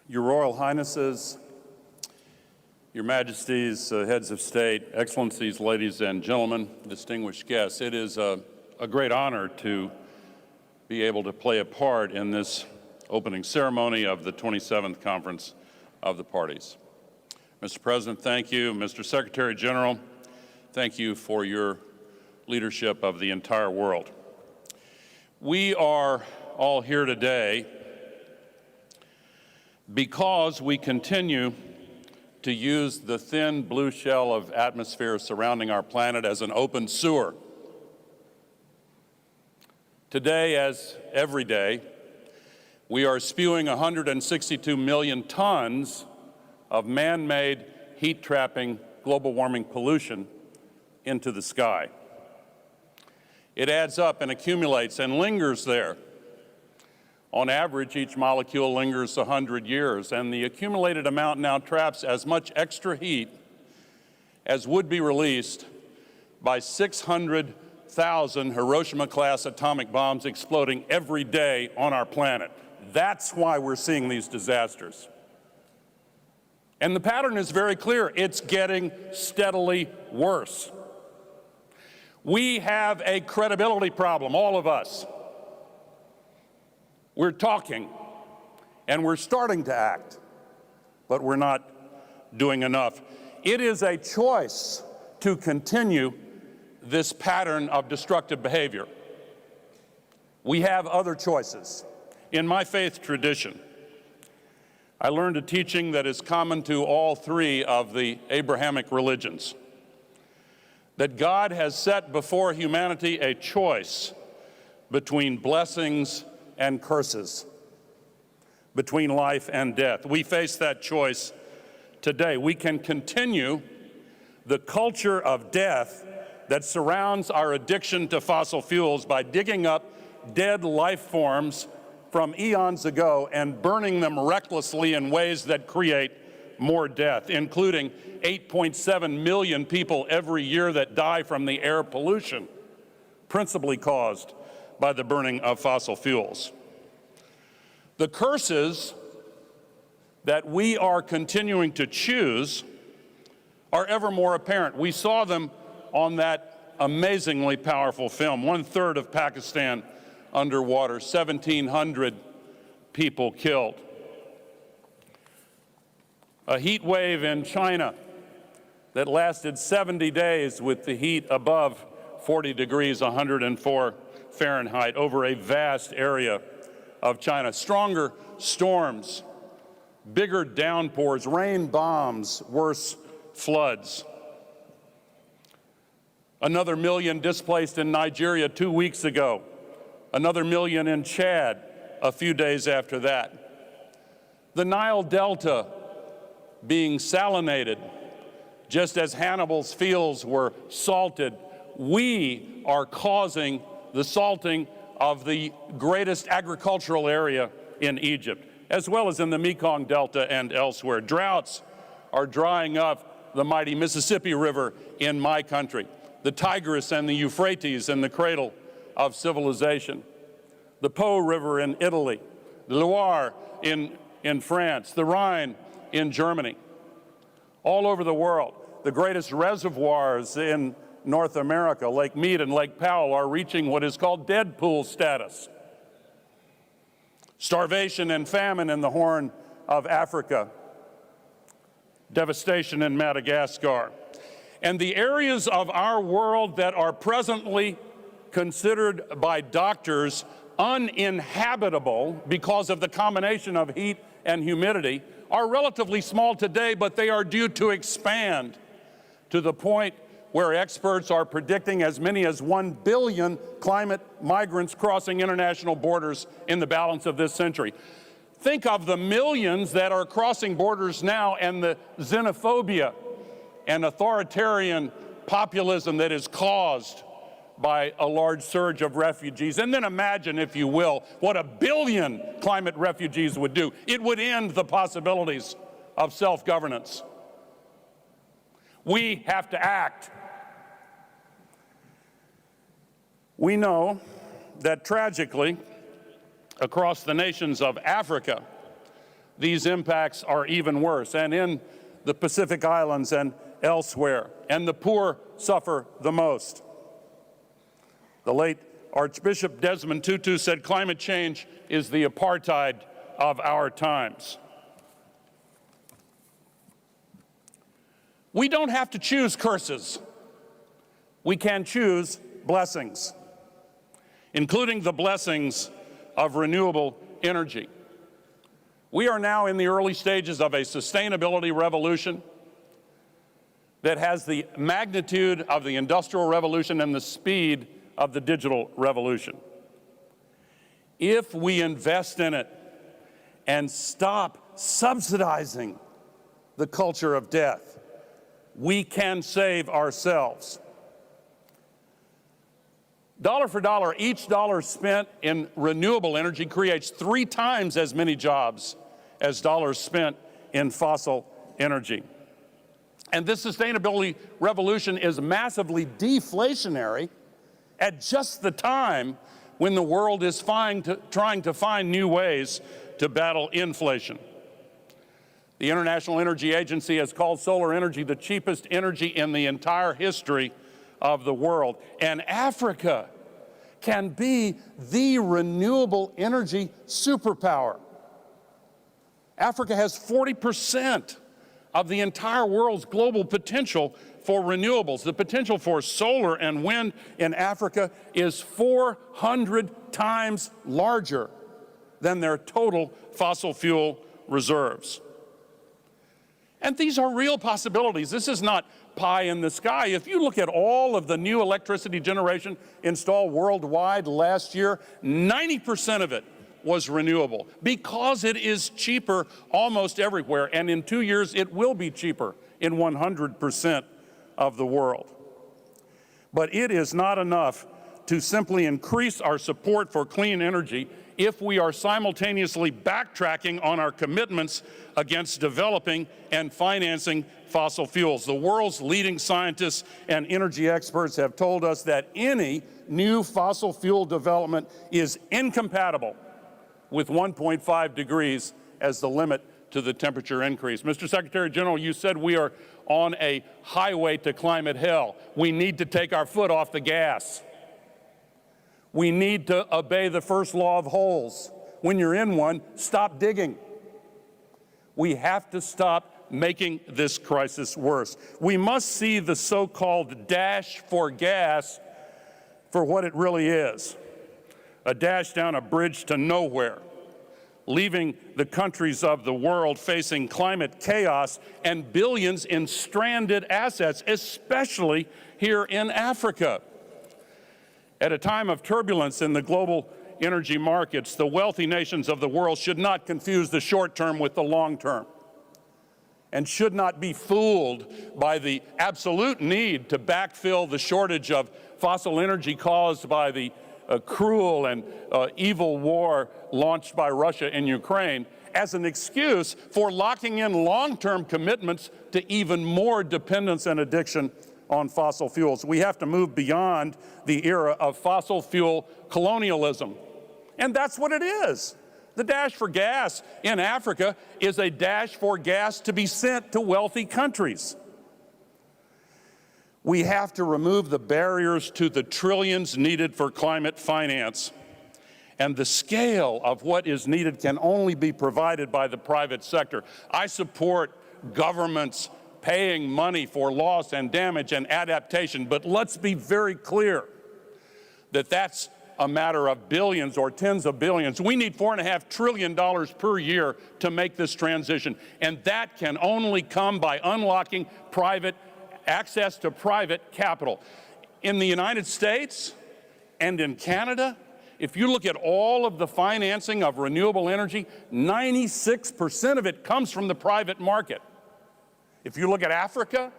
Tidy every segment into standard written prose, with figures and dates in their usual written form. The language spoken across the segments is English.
Your Royal Highnesses, Your Majesties, heads of state, excellencies, ladies and gentlemen, distinguished guests, it is a great honor to be able to play a part in this opening ceremony of the 27th Conference of the Parties. Mr. President, thank you. Mr. Secretary General, thank you for your leadership of the entire world. We are all here today because we continue to use the thin blue shell of atmosphere surrounding our planet as an open sewer. Today, as every day, we are spewing 162 million tons of man-made heat-trapping global warming pollution into the sky. It adds up and accumulates and lingers there. On average, each molecule lingers 100 years, and the accumulated amount now traps as much extra heat as would be released by 600,000 Hiroshima-class atomic bombs exploding every day on our planet. That's why we're seeing these disasters. And the pattern is very clear. It's getting steadily worse. We have a credibility problem, all of us. We're talking, and we're starting to act, but we're not doing enough. It is a choice to continue this pattern of destructive behavior. We have other choices. In my faith tradition, I learned a teaching that is common to all three of the Abrahamic religions, that God has set before humanity a choice between blessings and curses, between life and death. We face that choice today. We can continue the culture of death that surrounds our addiction to fossil fuels by digging up dead life forms from eons ago and burning them recklessly in ways that create more death, including 8.7 million people every year that die from the air pollution, principally caused by the burning of fossil fuels. The curses that we are continuing to choose are ever more apparent. We saw them on that amazingly powerful film, 1/3 of Pakistan underwater, 1,700 people killed. A heat wave in China that lasted 70 days with the heat above 40 degrees, 104 Fahrenheit, over a vast area of China. Stronger storms, bigger downpours, rain bombs, worse floods. Another million displaced in Nigeria 2 weeks ago. Another million in Chad a few days after that. The Nile Delta being salinated, just as Hannibal's fields were salted. We are causing the salting of the greatest agricultural area in Egypt, as well as in the Mekong Delta and elsewhere. Droughts are drying up the mighty Mississippi River in my country, the Tigris and the Euphrates in the cradle of civilization, the Po River in Italy, the Loire in France, the Rhine in Germany. All over the world, the greatest reservoirs in North America, Lake Mead and Lake Powell, are reaching what is called dead pool status. Starvation and famine in the Horn of Africa. Devastation in Madagascar. And the areas of our world that are presently considered by doctors uninhabitable because of the combination of heat and humidity are relatively small today, but they are due to expand to the point where experts are predicting as many as 1 billion climate migrants crossing international borders in the balance of this century. Think of the millions that are crossing borders now and the xenophobia and authoritarian populism that is caused by a large surge of refugees. And then imagine, if you will, what 1 billion climate refugees would do. It would end the possibilities of self-governance. We have to act. We know that tragically, across the nations of Africa, these impacts are even worse, and in the Pacific Islands and elsewhere, and the poor suffer the most. The late Archbishop Desmond Tutu said climate change is the apartheid of our times. We don't have to choose curses. We can choose blessings, including the blessings of renewable energy. We are now in the early stages of a sustainability revolution that has the magnitude of the Industrial Revolution and the speed of the digital revolution. If we invest in it and stop subsidizing the culture of death, we can save ourselves. Dollar for dollar, each dollar spent in renewable energy creates 3 times as many jobs as dollars spent in fossil energy. And this sustainability revolution is massively deflationary at just the time when the world is trying to find new ways to battle inflation. The International Energy Agency has called solar energy the cheapest energy in the entire history of the world. And Africa can be the renewable energy superpower. Africa has 40% of the entire world's global potential for renewables. The potential for solar and wind in Africa is 400 times larger than their total fossil fuel reserves. And these are real possibilities. This is not pie in the sky. If you look at all of the new electricity generation installed worldwide last year, 90% of it was renewable because it is cheaper almost everywhere, and in 2 years it will be cheaper in 100% of the world. But it is not enough to simply increase our support for clean energy if we are simultaneously backtracking on our commitments against developing and financing fossil fuels. The world's leading scientists and energy experts have told us that any new fossil fuel development is incompatible with 1.5 degrees as the limit to the temperature increase. Mr. Secretary General, you said we are on a highway to climate hell. We need to take our foot off the gas. We need to obey the first law of holes. When you're in one, stop digging. We have to stop making this crisis worse. We must see the so-called dash for gas for what it really is: a dash down a bridge to nowhere, leaving the countries of the world facing climate chaos and billions in stranded assets, especially here in Africa. At a time of turbulence in the global energy markets, the wealthy nations of the world should not confuse the short term with the long term, and should not be fooled by the absolute need to backfill the shortage of fossil energy caused by the cruel and evil war launched by Russia in Ukraine as an excuse for locking in long-term commitments to even more dependence and addiction on fossil fuels. We have to move beyond the era of fossil fuel colonialism. And that's what it is. The dash for gas in Africa is a dash for gas to be sent to wealthy countries. We have to remove the barriers to the trillions needed for climate finance. And the scale of what is needed can only be provided by the private sector. I support governments paying money for loss and damage and adaptation, but let's be very clear that that's a matter of billions or tens of billions. We need $4.5 trillion per year to make this transition, and that can only come by unlocking access to private capital. In the United States and in Canada, if you look at all of the financing of renewable energy, 96% of it comes from the private market. If you look at Africa,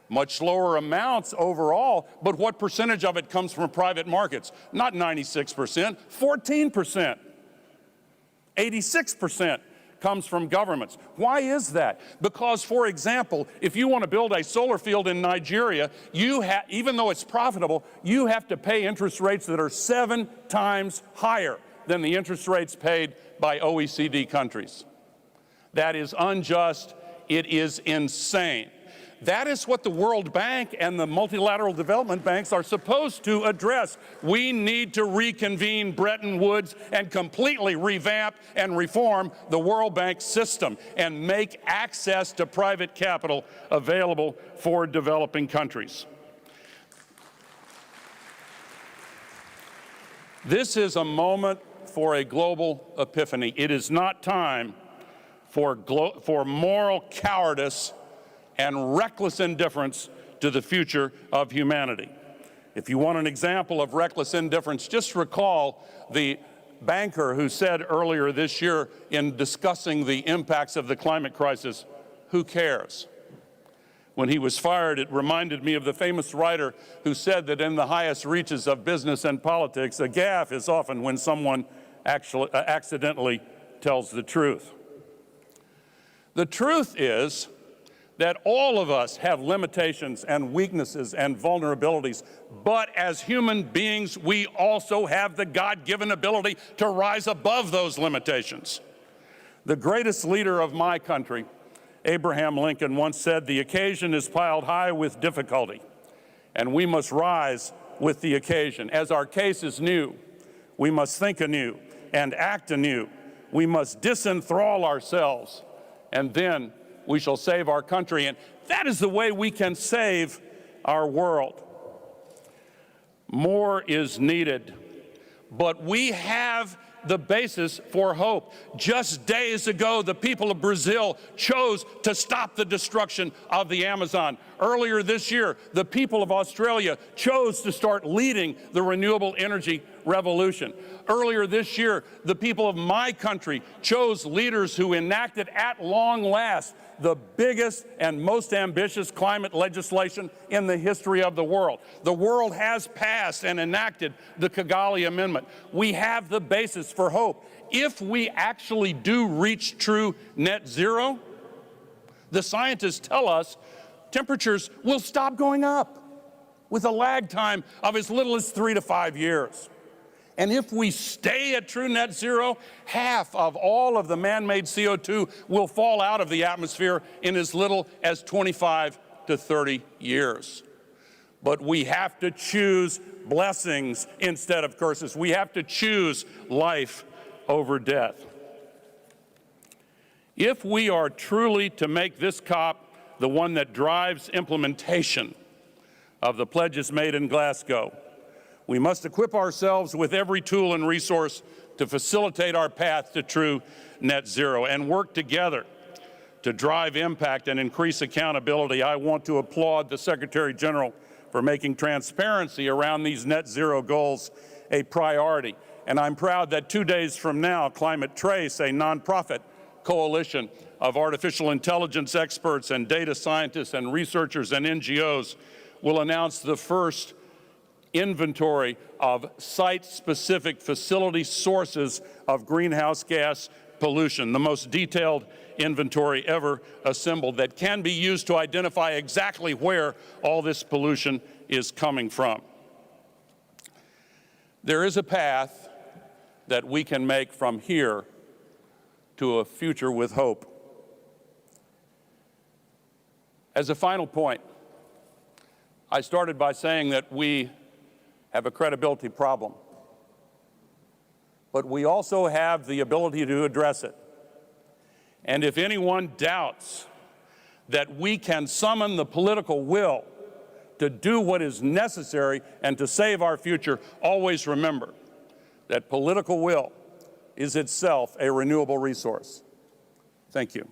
much lower amounts overall, but what percentage of it comes from private markets? Not 96%, 14%. 86% comes from governments. Why is that? Because, for example, if you want to build a solar field in Nigeria, even though it's profitable, you have to pay interest rates that are 7 times higher than the interest rates paid by OECD countries. That is unjust. It is insane. That is what the World Bank and the multilateral development banks are supposed to address. We need to reconvene Bretton Woods and completely revamp and reform the World Bank system and make access to private capital available for developing countries. This is a moment for a global epiphany. It is not time for moral cowardice and reckless indifference to the future of humanity. If you want an example of reckless indifference, just recall the banker who said earlier this year in discussing the impacts of the climate crisis, "Who cares?" When he was fired, it reminded me of the famous writer who said that in the highest reaches of business and politics, a gaffe is often when someone accidentally tells the truth. The truth is that all of us have limitations and weaknesses and vulnerabilities, but as human beings, we also have the God-given ability to rise above those limitations. The greatest leader of my country, Abraham Lincoln, once said, "The occasion is piled high with difficulty, and we must rise with the occasion." As our case is new, we must think anew and act anew. We must disenthrall ourselves, and then we shall save our country. And that is the way we can save our world. More is needed, but we have the basis for hope. Just days ago, the people of Brazil chose to stop the destruction of the Amazon. Earlier this year, the people of Australia chose to start leading the renewable energy revolution. Earlier this year, the people of my country chose leaders who enacted at long last the biggest and most ambitious climate legislation in the history of the world. The world has passed and enacted the Kigali Amendment. We have the basis for hope. If we actually do reach true net zero, the scientists tell us temperatures will stop going up with a lag time of as little as 3 to 5 years. And if we stay at true net zero, half of all of the man-made CO2 will fall out of the atmosphere in as little as 25 to 30 years. But we have to choose blessings instead of curses. We have to choose life over death. If we are truly to make this COP the one that drives implementation of the pledges made in Glasgow, we must equip ourselves with every tool and resource to facilitate our path to true net zero and work together to drive impact and increase accountability. I want to applaud the Secretary General for making transparency around these net zero goals a priority. And I'm proud that 2 days from now, Climate Trace, a nonprofit coalition of artificial intelligence experts and data scientists and researchers and NGOs, will announce the first inventory of site-specific facility sources of greenhouse gas pollution, the most detailed inventory ever assembled that can be used to identify exactly where all this pollution is coming from. There is a path that we can make from here to a future with hope. As a final point, I started by saying that we have a credibility problem, but we also have the ability to address it. And if anyone doubts that we can summon the political will to do what is necessary and to save our future, always remember that political will is itself a renewable resource. Thank you.